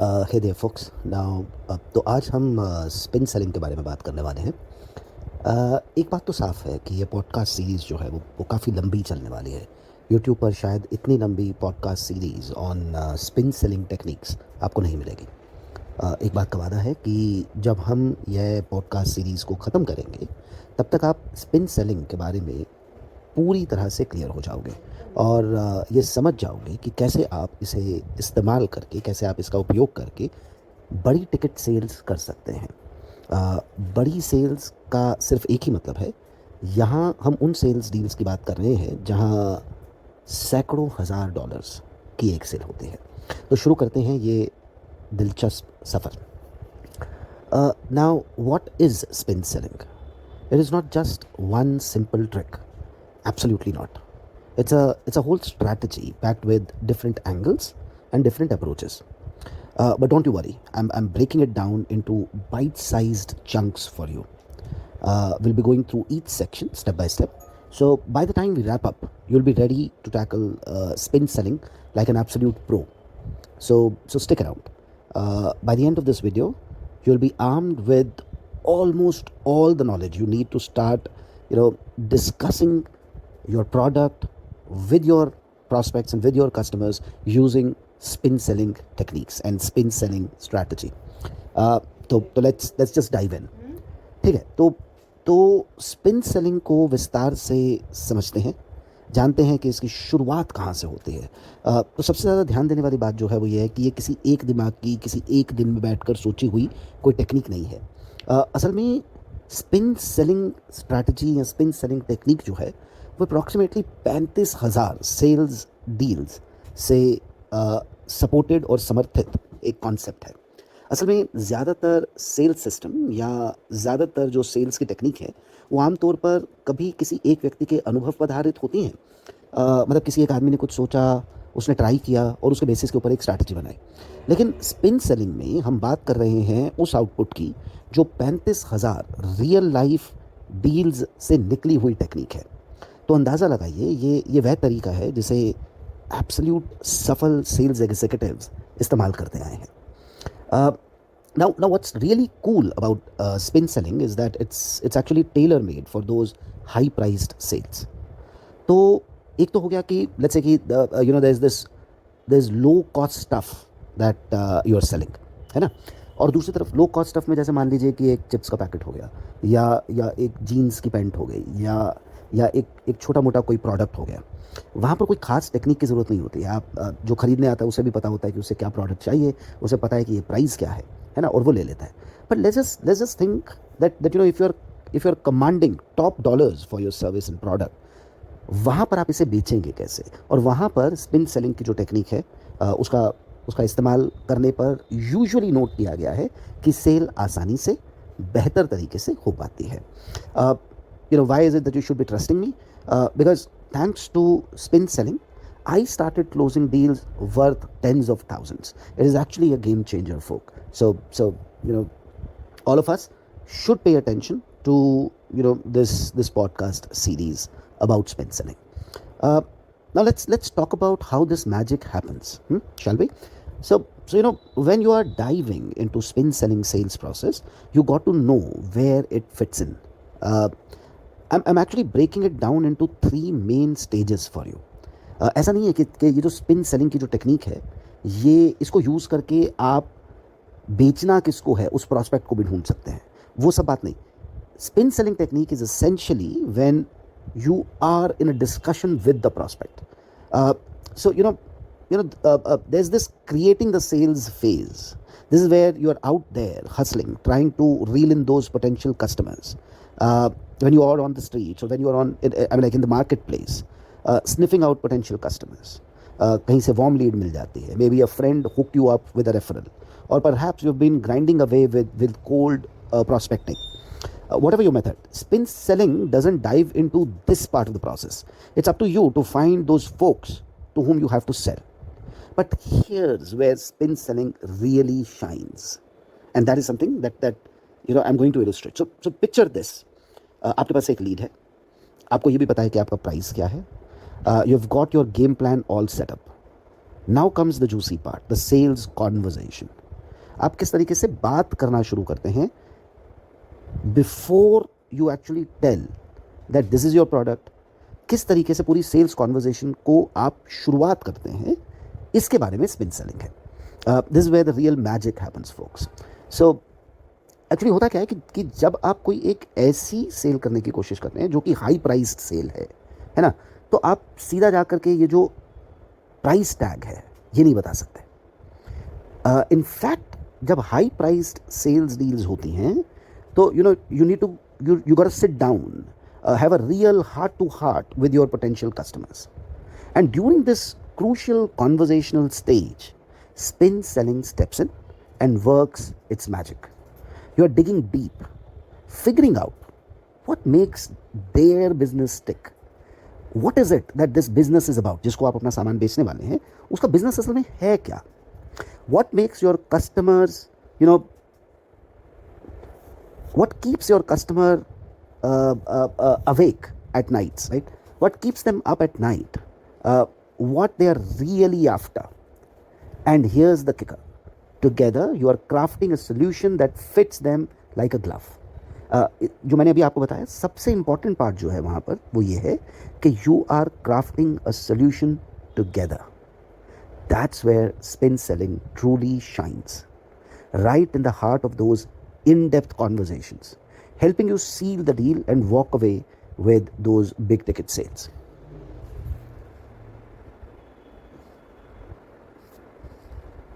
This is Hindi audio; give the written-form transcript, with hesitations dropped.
Hey there focus now. तो आज हम स्पिन सेलिंग के बारे में बात करने वाले हैं। एक बात तो साफ़ है कि ये पॉडकास्ट सीरीज़ जो है वो काफ़ी लंबी चलने वाली है। यूट्यूब पर शायद इतनी लंबी podcast series on spin selling techniques आपको नहीं मिलेगी। एक बात का वादा है कि जब हम यह पॉडकास्ट सीरीज़ को ख़त्म करेंगे तब तक आप स्पिन सेलिंग के बारे में पूरी तरह से क्लियर हो जाओगे और ये समझ जाओगे कि कैसे आप इसे इस्तेमाल करके, कैसे आप इसका उपयोग करके बड़ी टिकट सेल्स कर सकते हैं। बड़ी सेल्स का सिर्फ एक ही मतलब है, यहाँ हम उन सेल्स डील्स की बात कर रहे हैं जहाँ सैकड़ों हज़ार डॉलर्स की एक सेल होती है। तो शुरू करते हैं ये दिलचस्प सफ़र। Now what is spin selling? It is not just one simple trick, absolutely not. It's a whole strategy packed with different angles and different approaches. But don't you worry, I'm breaking it down into bite-sized chunks for you. We'll be going through each section step by step. So by the time we wrap up, you'll be ready to tackle spin selling like an absolute pro. So stick around. By the end of this video, you'll be armed with almost all the knowledge you need to start, discussing your product with your prospects and with your customers using spin selling techniques and spin selling strategy. तो let's just dive in. ठीक है, तो स्पिन सेलिंग को विस्तार से समझते हैं, जानते हैं कि इसकी शुरुआत कहाँ से होती है। तो सबसे ज़्यादा ध्यान देने वाली बात जो है वो ये है कि ये किसी एक दिमाग की, किसी एक दिन में बैठकर सोची हुई कोई टेक्निक नहीं है। असल में स्पिन सेलिंग स्ट्रैटेजी या स्पिन सेलिंग टेक्निक जो है वो अप्रॉक्सीमेटली 35,000 सेल्स डील्स से सपोर्टेड और समर्थित एक कॉन्सेप्ट है। असल में ज़्यादातर सेल्स सिस्टम या ज़्यादातर जो सेल्स की टेक्निक है वो आमतौर पर कभी किसी एक व्यक्ति के अनुभव पर आधारित होती हैं। मतलब किसी एक आदमी ने कुछ सोचा, उसने ट्राई किया और उसके बेसिस के ऊपर एक स्ट्रैटेजी बनाई। लेकिन स्पिन सेलिंग में हम बात कर रहे हैं उस आउटपुट की जो 35,000 रियल लाइफ डील्स से निकली हुई टेक्निक है। तो अंदाज़ा लगाइए ये वह तरीका है जिसे एब्सोल्यूट सफल सेल्स एग्जीक्यूटिव्स इस्तेमाल करते आए हैं। Now what's really cool about spin selling is that it's actually tailor made for those high priced sales. तो एक तो हो गया कि लेट्स से कि there's low cost stuff that you are selling, है ना। और दूसरी तरफ लो कॉस्ट स्टफ में जैसे मान लीजिए कि एक चिप्स का पैकेट हो गया या एक जीन्स की पैंट हो गई या एक छोटा मोटा कोई प्रोडक्ट हो गया। वहाँ पर कोई ख़ास टेक्निक की ज़रूरत नहीं होती है। आप जो ख़रीदने आता है उसे भी पता होता है कि उसे क्या प्रोडक्ट चाहिए, उसे पता है कि ये प्राइस क्या है ना, और वो ले लेता है। But let's just think that if you are commanding top dollars for your service and product, वहाँ पर आप इसे बेचेंगे कैसे? और वहाँ पर स्पिन सेलिंग की जो टेक्निक है उसका इस्तेमाल करने पर यूजुअली नोट किया गया है कि सेल आसानी से बेहतर तरीके से हो पाती है। Why is it that you should be trusting me? Because thanks to spin selling, I started closing deals worth tens of thousands. It is actually a game changer, folk. So all of us should pay attention to this podcast series about spin selling. Now let's talk about how this magic happens, shall we? So when you are diving into spin selling sales process, you got to know where it fits in. I'm actually breaking it down into 3 main stages for you. ऐसा नहीं है कि ये जो स्पिन सेलिंग की जो टेक्निक है ये इसको यूज़ करके आप बेचना किसको है उस प्रॉस्पेक्ट को भी ढूंढ सकते हैं, वो सब बात नहीं। Spin selling technique is essentially when you are in a discussion with the prospect. So there's this creating the sales phase. This is where you are out there hustling, trying to reel in those potential customers. When you are on the streets or when you are in the marketplace, sniffing out potential customers. कहीं से warm lead मिल जाती है, maybe a friend hooked you up with a referral, or perhaps you've been grinding away with cold prospecting. Whatever your method, spin selling doesn't dive into this part of the process. It's up to you to find those folks to whom you have to sell. But here's where spin selling really shines, and that is something that I'm going to illustrate. So picture this. आपके पास एक लीड है, आपको ये भी पता है कि आपका प्राइस क्या है, you've got your game plan all set up. Now comes the juicy part, the sales conversation. आप किस तरीके से बात करना शुरू करते हैं before you actually tell that this is your product, किस तरीके से पूरी सेल्स कॉन्वर्जेशन को आप शुरुआत करते हैं, इसके बारे में स्पिन सेलिंग है. This is where the real magic happens folks. So actually होता क्या है कि जब आप कोई एक ऐसी सेल करने की कोशिश करते हैं जो कि हाई प्राइस्ड सेल है ना, तो आप सीधा जा कर के ये जो प्राइस टैग है ये नहीं बता सकते. इनफैक्ट जब हाई प्राइस्ड सेल्स डील्स होती हैं तो you need to you got to sit down, have a real heart-to-heart with your potential customers. And during this crucial conversational stage, spin selling steps in and works its magic. You are digging deep, figuring out what makes their business tick. What is it that this business is about? जिसको आप अपना सामान बेचने वाले हैं, उसका business असल में है क्या? What makes your customers, what keeps your customer awake at nights, right? What keeps them up at night? What they are really after. And here's the kicker. Together, you are crafting a solution that fits them like a glove. जो मैंने अभी आपको बताया, सबसे important part जो है वहाँ पर वो ये है कि you are crafting a solution together. That's where spin selling truly shines. Right in the heart of those in-depth conversations, helping you seal the deal and walk away with those big ticket sales.